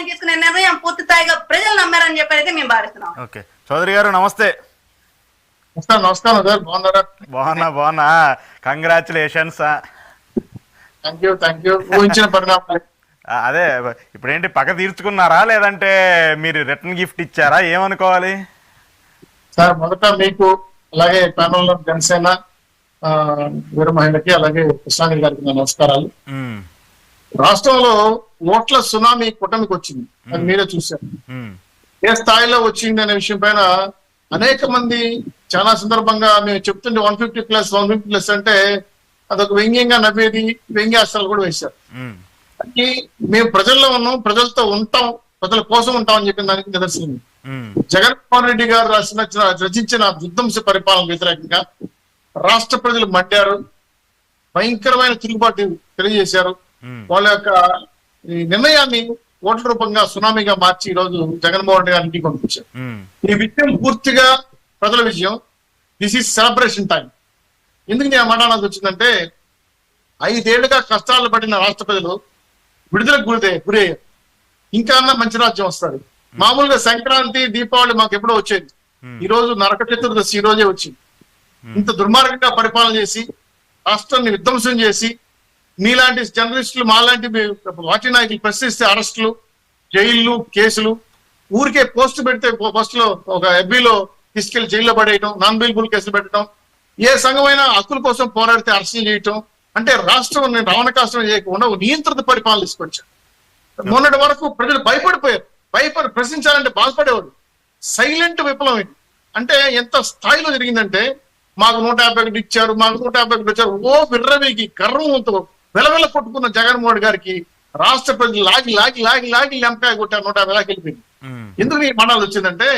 ఆయన తీసుకునే నిర్ణయం పూర్తి స్థాయిగా ప్రజలు నమ్మారని చెప్పి అయితే మేము భావిస్తున్నాం. ఓకే చౌదరి గారు నమస్తే. నమస్కారం సార్, బాగున్నారా? బాగున్నా కంగ్రాచులేషన్స్. Thank you. ఊహించిన పరిణామాలు. అదే ఇప్పుడేంటి పక్క తీర్చుకున్నారా లేదంటే మీరు రిటర్న్ గిఫ్ట్ ఇచ్చారా, ఏమనుకోవాలి సార్? మొదట మీకు అలాగే ప్యానల్లో జనసేన వీర మహిళకి అలాగే కృష్ణాని గారికి నా నమస్కారాలు. రాష్ట్రంలో ఓట్ల సునామీ కూటమికి వచ్చింది, అది మీరే చూశారు. ఏ స్థాయిలో వచ్చింది అనే విషయం పైన అనేక మంది చాలా సందర్భంగా మేము చెప్తుంటే 150+ అంటే అదొక వ్యంగ్యంగా నవ్వేది, వ్యంగ్యాస్త్రాలు కూడా వేశారు. అది మేము ప్రజల్లో ఉన్నాం, ప్రజలతో ఉంటాం, ప్రజల కోసం ఉంటామని చెప్పిన దానికి నిదర్శనం. జగన్మోహన్ రెడ్డి గారు రచించిన విధ్వంస పరిపాలన వ్యతిరేకంగా రాష్ట్ర ప్రజలు మడ్డారు, భయంకరమైన తిరుగుబాటు తెలియజేశారు. వాళ్ళ యొక్క ఈ నిర్ణయాన్ని ఓట్ల రూపంగా సునామీగా మార్చి ఈ రోజు జగన్మోహన్ రెడ్డి గారి ఇంటికి పంపించారు. ఈ విషయం పూర్తిగా ప్రజల విషయం. This is celebration time. ఎందుకు నేను మాట్లాడాల్సి వచ్చిందంటే 5 ఏళ్లుగా కష్టాలు పడిన రాష్ట్ర ప్రజలు విడుదలకు గురయ్యారు. ఇంకా అన్న మంచి రాజ్యం వస్తుంది. మామూలుగా సంక్రాంతి, దీపావళి మాకు ఎప్పుడో వచ్చేది. ఈ రోజు నరక చతుర్దశి ఈ రోజే వచ్చింది. ఇంత దుర్మార్గంగా పరిపాలన చేసి రాష్ట్రాన్ని విధ్వంసం చేసి మీలాంటి జర్నలిస్టులు మాలాంటి పార్టీ నాయకులు ప్రశ్నిస్తే అరెస్టులు, జైళ్లు, కేసులు, ఊరికే పోస్ట్ పెడితే పోస్టులో ఒక ఎఫ్బీలో తీసుకెళ్లి జైల్లో పడేయటం, నాన్ బెయిలబుల్ కేసులు పెట్టడం, ఏ సంఘమైనా హక్కుల కోసం పోరాడితే అరెస్టులు చేయటం, అంటే రాష్ట్రం రావణకాష్టం చేయకుండా నియంత్రిత పరిపాలన తీసుకొచ్చారు. మొన్నటి వరకు ప్రజలు భయపడిపోయారు. ప్రశ్నించాలంటే బాధపడేవాడు. సైలెంట్ విప్లవం ఇది. అంటే ఎంత స్థాయిలో జరిగిందంటే మాకు 151 ఇచ్చారు, మాకు 151 వచ్చారు, ఓ విర్రవేగి గర్వంతో వెలవెల కొట్టుకున్న జగన్మోహన్ గారికి రాష్ట్ర ప్రజలు లాగి లాగి లాగి లాగి లెంకాయ కొట్టారు. 150 దాకా వెళ్ళిపోయింది. ఎందుకు ఈ మాటలు వచ్చిందంటే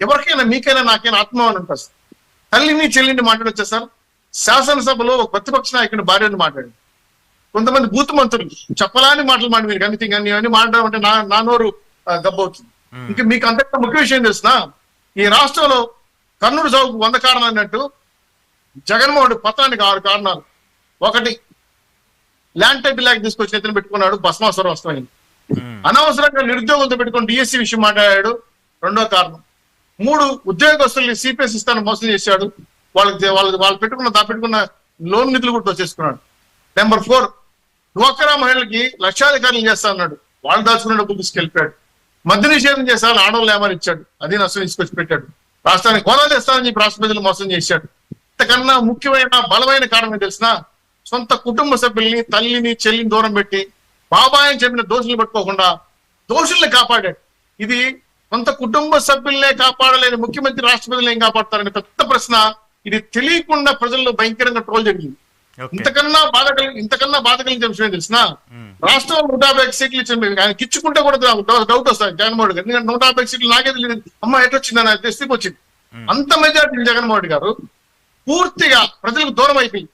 ఎవరికైనా మీకైనా నాకైనా ఆత్మవాన్ అనిపిస్తుంది. తల్లిని చెల్లిని మాట్లాడొచ్చా సార్? శాసనసభలో ఒక ప్రతిపక్ష నాయకుని భార్యని మాట్లాడింది. కొంతమంది బూత్ మంత్రులు చెప్పలాని మాటలు మాట మీరు కనిపింగ్ అన్ని మాట్లాడడం అంటే నా నోరు గబ్బవుతుంది. ఇంకా మీకు అంతకంటే ముఖ్య విషయం తెలిసిన ఈ రాష్ట్రంలో కర్నూలు సాగుకు 100 కారణాలు అన్నట్టు జగన్మోహన్ పత్రానికి 6 కారణాలు. 1, ల్యాండ్ టైటిల్ యాక్ట్ తీసుకొచ్చి ఎత్తున పెట్టుకున్నాడు, భస్మాసురం వస్తాయి. అనవసరంగా నిరుద్యోగులతో పెట్టుకుని డిఎస్సి విషయం మాట్లాడాడు, 2వ కారణం. 3, ఉద్యోగస్తుల్ని సిపిఎస్ ఇస్తాను మోసం చేశాడు, వాళ్ళు పెట్టుకున్న లోన్ నిధులు కూడా వచ్చేసుకున్నాడు. నెంబర్ 4, డ్వాక్రా మహిళలకి లక్షాధికారులు చేస్తా అన్నాడు, వాళ్ళు దాచుకున్న డబ్బులు తీసుకెళ్ళిపోయాడు. మద్య నిషేధం చేశారు, ఆడవాళ్ళు ఏమని ఇచ్చాడు, అది నష్టం తీసుకొచ్చి పెట్టాడు. రాష్ట్రానికి హోదా చేస్తానని చెప్పి రాష్ట్ర ప్రజలు మోసం చేశాడు. ఇంతకన్నా ముఖ్యమైన బలమైన కారణం తెలిసిన సొంత కుటుంబ సభ్యుల్ని, తల్లిని, చెల్లిని దూరం పెట్టి బాబాయ్ అని చెప్పిన దోషులు పెట్టుకోకుండా దోషుల్ని కాపాడాడు. ఇది సొంత కుటుంబ సభ్యులనే కాపాడలేని ముఖ్యమంత్రి రాష్ట్ర ప్రజలు ఏం కాపాడతారని పెద్ద ప్రశ్న. ఇది తెలియకుండా ప్రజల్లో భయంకరంగా ట్రోల్ జరిగింది. ఇంతకన్నా బాధ కలిగిన విషయం తెలిసిన రాష్ట్రంలో 150 సీట్లు ఇచ్చిన ఆయన కిచ్చుకుంటే కూడా డౌట్ వస్తాయి జగన్మోహన్ గారు. ఎందుకంటే 150 సీట్లు నాకే తెలియదు, అమ్మ ఎటొచ్చిందని తెస్తికి వచ్చింది. అంత మెజార్టీ జగన్మోహన్ గారు పూర్తిగా ప్రజలకు దూరం అయిపోయి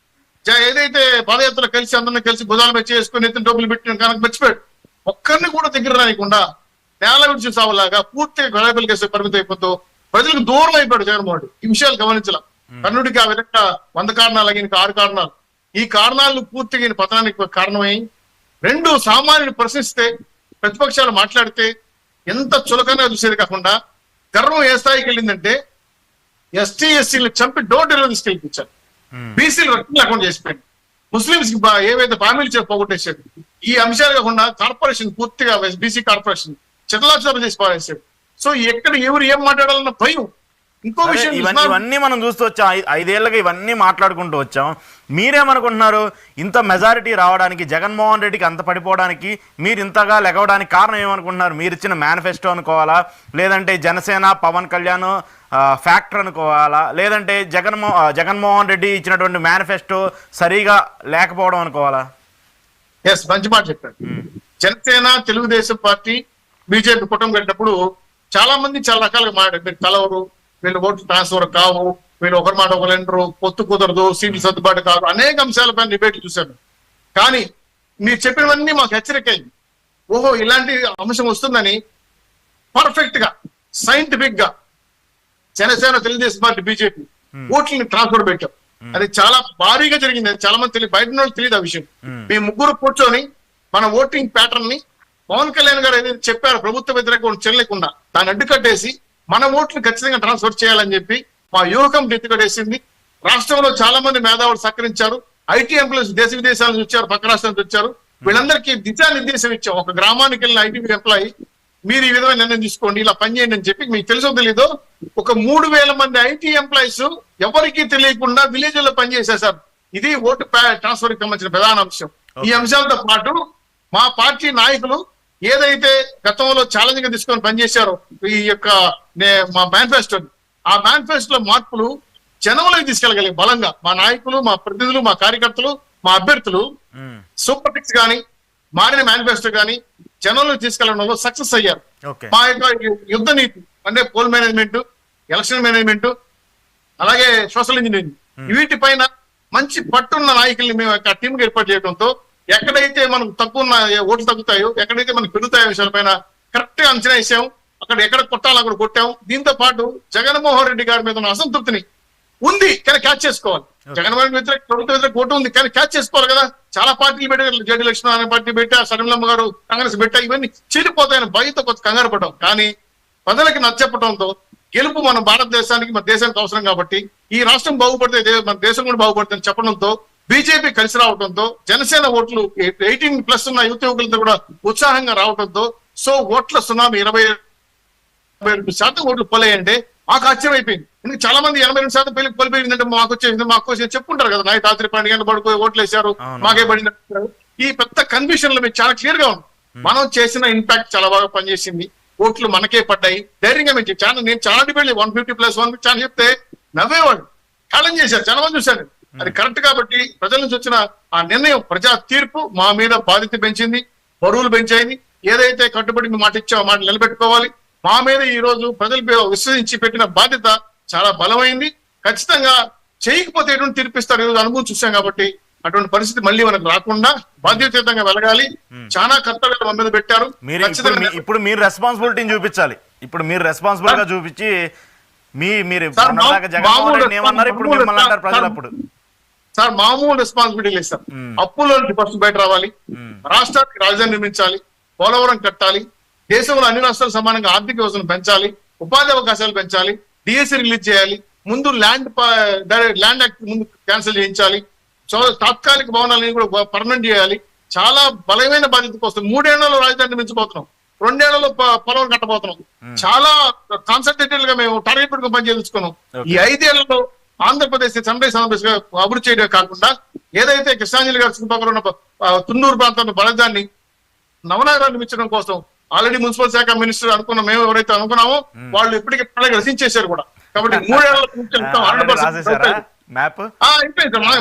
ఏదైతే పాదయాత్రలో కలిసి అందరినీ కలిసి భుజాల మీద చేసుకుని ఎత్తున డబ్బులు పెట్టిన కనుక మర్చిపోయాడు. ఒక్కరిని కూడా దగ్గర రానికుండా నేల విడిచి సాగులాగా పూర్తిగా గొడవలు కేసు పరిమితం అయిపోతూ ప్రజలకు దూరం అయిపోయాడు జగన్మోహన్. ఈ విషయాలు గమనించాల. కర్ణుడికి ఆ విధంగా 100 కారణాలు, ఈయనకి 6 కారణాలు. ఈ కారణాలు పూర్తిగా ఈయన పతనానికి కారణమై 2, సామాన్యుని ప్రశ్నిస్తే ప్రతిపక్షాలు మాట్లాడితే ఎంత చులకనగా చూసేది కాకుండా గర్వం ఏ స్థాయికి వెళ్ళిందంటే ఎస్టీ ఎస్సీలు చంపి డోర్ డెలివరీ తీసుకెళ్ళిపించారు. బీసీలు రక్షణ అకౌంట్ చేసిపోయింది. ముస్లింస్ కి ఏవైతే ఫ్యామిలీ పోగొట్టేసాడు. ఈ అంశాలు కాకుండా కార్పొరేషన్ పూర్తిగా బీసీ కార్పొరేషన్ చితలాచలం చేసి పారేసాడు. సో ఎక్కడ ఎవరు ఏం మాట్లాడాలన్న భయం. ఇంకో విషయం, ఇవన్నీ మనం చూస్తూ వచ్చాం, 5 ఏళ్ళగా ఇవన్నీ మాట్లాడుకుంటూ వచ్చాం. మీరేమనుకుంటున్నారు ఇంత మెజారిటీ రావడానికి, జగన్మోహన్ రెడ్డికి అంత పడిపోవడానికి, మీరు ఇంతగా లెగవడానికి కారణం ఏమనుకుంటున్నారు? మీరు ఇచ్చిన మేనిఫెస్టో అనుకోవాలా, లేదంటే జనసేన పవన్ కళ్యాణ్ ఫ్యాక్టర్ అనుకోవాలా, లేదంటే జగన్మోహన్ రెడ్డి ఇచ్చినటువంటి మేనిఫెస్టో సరిగా లేకపోవడం అనుకోవాలా? మంచి మాట చెప్పారు. జనసేన, తెలుగుదేశం పార్టీ, బీజేపీ కుటుంబం కట్టినప్పుడు చాలా మంది చాలా రకాలుగా మాట్లాడారు. మీరు కలవరు, వీళ్ళు ఓట్లు ట్రాన్స్ఫర్ కావు, వీళ్ళు ఒకరి మాట ఒకరు ఎంటరు, పొత్తు కుదరదు, సీట్లు సర్దుబాటు కాదు, అనేక అంశాలపైన డిబేట్లు చూశాను. కానీ మీరు చెప్పినవన్నీ మాకు హెచ్చరిక అయింది. ఓహో ఇలాంటి అంశం వస్తుందని పర్ఫెక్ట్ గా సైంటిఫిక్ గా జనసేన, తెలుగుదేశం పార్టీ, బీజేపీ ఓట్లని ట్రాన్స్ఫర్ పెట్టాం. అది చాలా భారీగా జరిగింది. అది చాలా మంది తెలియదు, బయట తెలియదు ఆ విషయం. మేము ముగ్గురు కూర్చొని మన ఓటింగ్ ప్యాటర్న్ ని పవన్ కళ్యాణ్ గారు ఏదైతే చెప్పారో ప్రభుత్వ వ్యతిరేక చెల్లలేకుండా దాన్ని అడ్డుకట్టేసి మన ఓట్లు ఖచ్చితంగా ట్రాన్స్ఫర్ చేయాలని చెప్పి మా యువకం ఎత్తుకట్టేసింది. రాష్ట్రంలో చాలా మంది మేధావులు సహకరించారు. ఐటీ ఎంప్లాయీస్ దేశ విదేశాల నుంచి వచ్చారు, పక్క రాష్ట్రం నుంచి వచ్చారు. వీళ్ళందరికీ దిశానిర్దేశం ఇచ్చాం. ఒక గ్రామానికి వెళ్ళిన ఐటీ ఎంప్లాయీ మీరు ఈ విధమైన నిర్ణయం తీసుకోండి, ఇలా పనిచేయండి అని చెప్పి, మీకు తెలుసో తెలీదో ఒక 3,000 మంది ఐటీ ఎంప్లాయీస్ ఎవరికీ తెలియకుండా విలేజ్ లో పనిచేసేసారు. ఇది ఓటు ట్రాన్స్ఫర్ కి సంబంధించిన ప్రధాన అంశం. ఈ అంశాలతో పాటు మా పార్టీ నాయకులు ఏదైతే గతంలో ఛాలెంజ్ గా తీసుకొని పనిచేశారో ఈ యొక్క మా మేనిఫెస్టో, ఆ మేనిఫెస్టోలో మార్పులు జనంలోకి తీసుకెళ్ళగలిగే బలంగా మా నాయకులు, మా ప్రతినిధులు, మా కార్యకర్తలు, మా అభ్యర్థులు సూపర్ టిక్స్ కానీ మారిన మేనిఫెస్టో కానీ జనంలోకి తీసుకెళ్లడంలో సక్సెస్ అయ్యారు. మా యొక్క యుద్ధ నీతి అంటే పోల్ మేనేజ్మెంట్, ఎలక్షన్ మేనేజ్మెంట్, అలాగే సోషల్ ఇంజనీరింగ్, వీటిపైన మంచి పట్టున్న నాయకుల్ని మేము టీంకి ఏర్పాటు చేయడంతో ఎక్కడైతే మనకు ఓట్లు తగ్గుతాయో, ఎక్కడైతే మనకు పెరుగుతాయో విషయాలపైన కరెక్ట్ గా అంచనా వేసాం. అక్కడ ఎక్కడ కొట్టాలో అక్కడ కొట్టాం. దీంతో పాటు జగన్మోహన్ రెడ్డి గారి మీద ఉన్న అసంతృప్తిని ఉంది కానీ క్యాచ్ చేసుకోవాలి. జగన్మోహన్ వ్యతిరేక ప్రభుత్వ వ్యతిరేక ఓటు ఉంది కానీ క్యాచ్ చేసుకోవాలి కదా. చాలా పార్టీలు పెట్టారు, జడ్డి లక్ష్మణ పార్టీ పెట్టా, సరళమ్మ గారు కాంగ్రెస్ పెట్టా, ఇవన్నీ చెడిపోతాయని భయంతో కొంత కంగారు పడ్డాం. కానీ ప్రజలకి నచ్చపడంతో గెలుపు మన భారతదేశానికి, మన దేశానికి అవసరం కాబట్టి ఈ రాష్ట్రం బాగుపడితే మన దేశం కూడా బాగుపడుతుంది చెప్పడంతో బీజేపీ కలిసి రావడంతో జనసేన ఓట్లు 18+ ఉన్న యువత యువకులతో కూడా ఉత్సాహంగా రావడంతో సో ఓట్ల సునామీ 22% ఓట్లు పోలేయంటే మాకు ఆశ్చర్యం అయిపోయింది. ఎందుకంటే చాలా మంది 82% కోల్పోయిందంటే మాకు వచ్చేసింది చెప్పుకుంటారు కదా, నైట్ రాత్రి 12 గంటలు పడిపోయి ఓట్లు వేశారు, మాకే పడింది. ఈ పెద్ద కన్ఫ్యూషన్ లో మీకు చాలా క్లియర్ గా ఉంది. మనం చేసిన ఇంపాక్ట్ చాలా బాగా పనిచేసింది. ఓట్లు మనకే పడ్డాయి. ధైర్యంగా నేను చాలా డిబేట్ 150+1 చాలా చెప్తే నవ్వేవాడు, ఛాలెంజ్ చేశారు, చాలా మంది చూశారు. అది కరెక్ట్ కాబట్టి ప్రజల నుంచి వచ్చిన ఆ నిర్ణయం, ప్రజా తీర్పు మా మీద బాధ్యత పెంచింది, బరువులు పెంచాయి. ఏదైతే కట్టుబడి మాట ఇచ్చామో మాట నిలబెట్టుకోవాలి. మా మీద ఈ రోజు ప్రజలు విశ్వసించి పెట్టిన బాధ్యత చాలా బలమైంది. ఖచ్చితంగా చేయకపోతే ఎటువంటి తీర్పిస్తారు ఈరోజు అనుభవం చూసాం కాబట్టి అటువంటి పరిస్థితి మళ్ళీ మనకు రాకుండా బాధ్యతయుతంగా వెలగాలి. చాలా కర్తవ్యాలు మన మీద పెట్టారు. ఇప్పుడు మీరు రెస్పాన్సిబిలిటీని చూపించాలి. ఇప్పుడు మీరు రెస్పాన్సిబుల్ గా చూపించి సార్ మామూలు రెస్పాన్సిబిలిటీ లేదు సార్. అప్పుల నుంచి ఫస్ట్ బయట రావాలి, రాష్ట్రానికి రాజధాని నిర్మించాలి, పోలవరం కట్టాలి, దేశంలో అన్ని రాష్ట్రాలు సమానంగా ఆర్థిక వ్యవస్థను పెంచాలి, ఉపాధి అవకాశాలు పెంచాలి, డిఎస్సీ రిలీజ్ చేయాలి, ముందు ల్యాండ్ యాక్ట్ ముందు క్యాన్సిల్ చేయించాలి, తాత్కాలిక భవనాలని కూడా పర్మనెంట్ చేయాలి. చాలా బలమైన బాధ్యత కోసం 3 ఏళ్లలో రాజధాని నిర్మించబోతున్నాం, 2 ఏళ్లలో పొలం కట్టబోతున్నాం. చాలా కాన్సన్ట్రేటెడ్ గా మేము టార్గెట్ పెట్టుకుని పనిచేసుకున్నాం. ఈ 5 ఏళ్లలో ఆంధ్రప్రదేశ్ సన్ రైజ్ ఆంధ్రప్రదేశ్ గా అభివృద్ధి చేయడమే కాకుండా ఏదైతే కృష్ణాంజలి గారి చుట్టుపక్కల ఉన్న తున్నూరు ప్రాంతంలో బలదాన్ని నవనగరాలు నిర్మించడం కోసం ఆల్రెడీ మున్సిపల్ శాఖ మినిస్టర్ అనుకున్న మేము ఎవరైతే అనుకున్నామో వాళ్ళు ఇప్పటికీ పిల్లలకి రచించేశారు కూడా. కాబట్టి 3 ఏళ్ల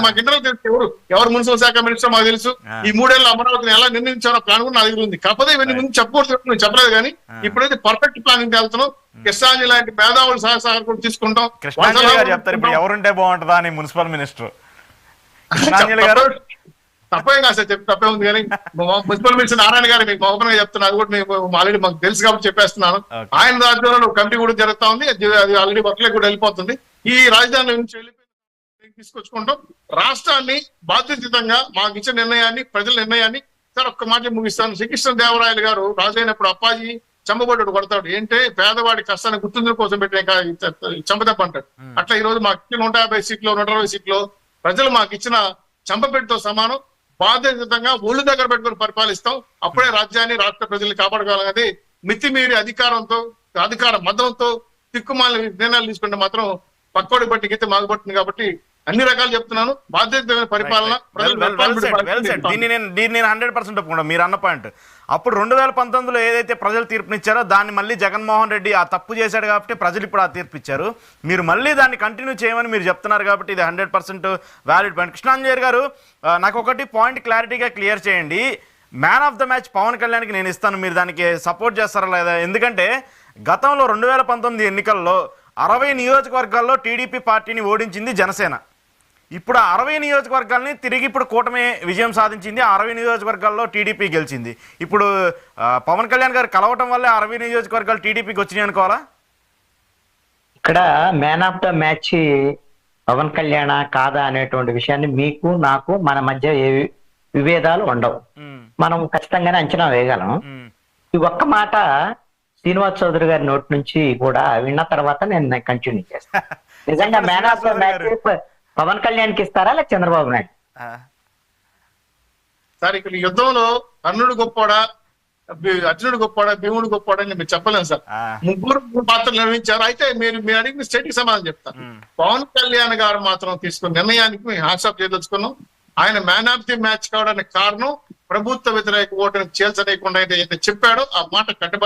మాకు ఇంటర్వ్యూ తెలుసు ఎవరు మున్సిపల్ శాఖ మినిస్టర్ మాకు తెలుసు. ఈ 3 ఏళ్ల అమరావతిని ఎలా నిర్ణయించారో ప్లాన్ కూడా నా దగ్గర ఉంది. కాకపోతే ఇవన్నీ ముందు చెప్పకూడదు, చెప్పలేదు. కానీ ఇప్పుడైతే పర్ఫెక్ట్ ప్లానింగ్ వెళ్తున్నాం. కృష్ణాంజలి లాంటి మేధావులు సహకారం కూడా తీసుకుంటాం. ఎవరుంటే బాగుంటుందా అని మున్సిపల్ మినిస్టర్ తప్పేం కాదు సార్, తప్పే ఉంది. కానీ మున్సిపల్ మినిస్టర్ నారాయణ గారు మీకు ఓపెన్ గా చెప్తున్నా, అది కూడా మేము ఆల్రెడీ మాకు తెలుసు కాబట్టి చెప్పేస్తున్నాను. ఆయన రాజ్యంలో కమిటీ కూడా జరుగుతా ఉంది, అది ఆల్రెడీ వర్క్లే కూడా వెళ్ళిపోతుంది. ఈ రాజధాని నుంచి వెళ్ళిపోయి తీసుకొచ్చుకుంటాం. రాష్ట్రాన్ని బాధ్యతయుతంగా మాకు ఇచ్చిన నిర్ణయాన్ని, ప్రజల నిర్ణయాన్ని సార్ ఒక్క మాట ముగిస్తాను. శ్రీకృష్ణదేవరాయలు గారు రాజు అయినప్పుడు అప్పాజీ చంపబడ్డాడు, కొడతాడు. ఏంటే పేదవాడి కష్టాన్ని గుర్తించడం కోసం పెట్టిన చంపదెబ్బ అంటాడు. అట్లా ఈ రోజు మాకు ఇచ్చిన 150 సీట్లు 120 సీట్లు ప్రజలు మాకు ఇచ్చిన చంపపెట్టుతో సమానం. బాధ్యతయుతంగా ఒళ్ళు దగ్గర పెట్టుకుని పరిపాలిస్తాం. అప్పుడే రాజ్యాన్ని, రాష్ట్ర ప్రజల్ని కాపాడుకోవాలన్నది. మితిమీరి అధికార మతంతో తిక్కుమాల నిర్ణయాలు తీసుకుంటే మాత్రం పక్కోడి బట్టి గీత మాగుపడుతుంది. కాబట్టి అన్ని రకాలు చెప్తున్నాను. బాధ్యత పరిపాలన దీన్ని నేను 100% ఒప్పుకుంటా. మీరు అన్న పాయింట్ అప్పుడు 2019లో ఏదైతే ప్రజలు తీర్పునిచ్చారో దాన్ని మళ్ళీ జగన్మోహన్ రెడ్డి ఆ తప్పు చేశాడు కాబట్టి ప్రజలు ఇప్పుడు ఆ తీర్పు ఇచ్చారు. మీరు మళ్ళీ దాన్ని కంటిన్యూ చేయమని మీరు చెప్తున్నారు కాబట్టి ఇది 100% వ్యాలిడ్ పాయింట్. కృష్ణాంజలి గారు నాకు ఒకటి పాయింట్ క్లారిటీగా క్లియర్ చేయండి. Man of the match Pawan కళ్యాణ్కి నేను ఇస్తాను, మీరు దానికి సపోర్ట్ చేస్తారా లేదా? ఎందుకంటే గతంలో 2019 ఎన్నికల్లో 60 నియోజకవర్గాల్లో టీడీపీ పార్టీని ఓడించింది జనసేన. ఇప్పుడు 60 నియోజకవర్గాల్ని తిరిగి ఇప్పుడు కూటమి విజయం సాధించింది. 60 నియోజకవర్గాల్లో టీడీపీ గెలిచింది. ఇప్పుడు పవన్ కళ్యాణ్ గారు కలవటం వల్లే 60 నియోజకవర్గాలు టీడీపీకి వచ్చినాయి అనుకోవాలా? ఇక్కడ man of the match Pawan Kalyan కాదా అనేటువంటి విషయాన్ని మీకు నాకు మన మధ్య ఏ విభేదాలు ఉండవు. మనం ఖచ్చితంగానే అంచనా వేయగలం. ఈ ఒక్క మాట శ్రీనివాస్ చౌదరి గారి నోటి నుంచి కూడా విన్న తర్వాత నేను కంటిన్యూ చేస్తాను. నిజంగా man of the match Pawan కళ్యాణ్కి ఇస్తారా లేక చంద్రబాబు నాయుడు? సార్ ఇక్కడ యుద్ధంలో కర్ణుడు గొప్పోడా, అర్జునుడు గొప్పోడా, భీముడు గొప్పోడా అని మీరు చెప్పలేము సార్. ముగ్గురు పాత్రలు నిర్వహించారు. అయితే మీరు అడిగిన స్టేట్ కి సమాధానం చెప్తారు. పవన్ కళ్యాణ్ గారు మాత్రం తీసుకున్న నిర్ణయానికి మేము హ్యాట్స్ ఆఫ్ చేయదలుచుకున్నాం. ఆయన మ్యాన్ ఆఫ్ ది మ్యాచ్ కావడానికి కారణం ప్రభుత్వ వ్యతిరేక ఓటును చేల్చలేకుండా అయితే చెప్పాడో ఆ మాట కట్టుబడి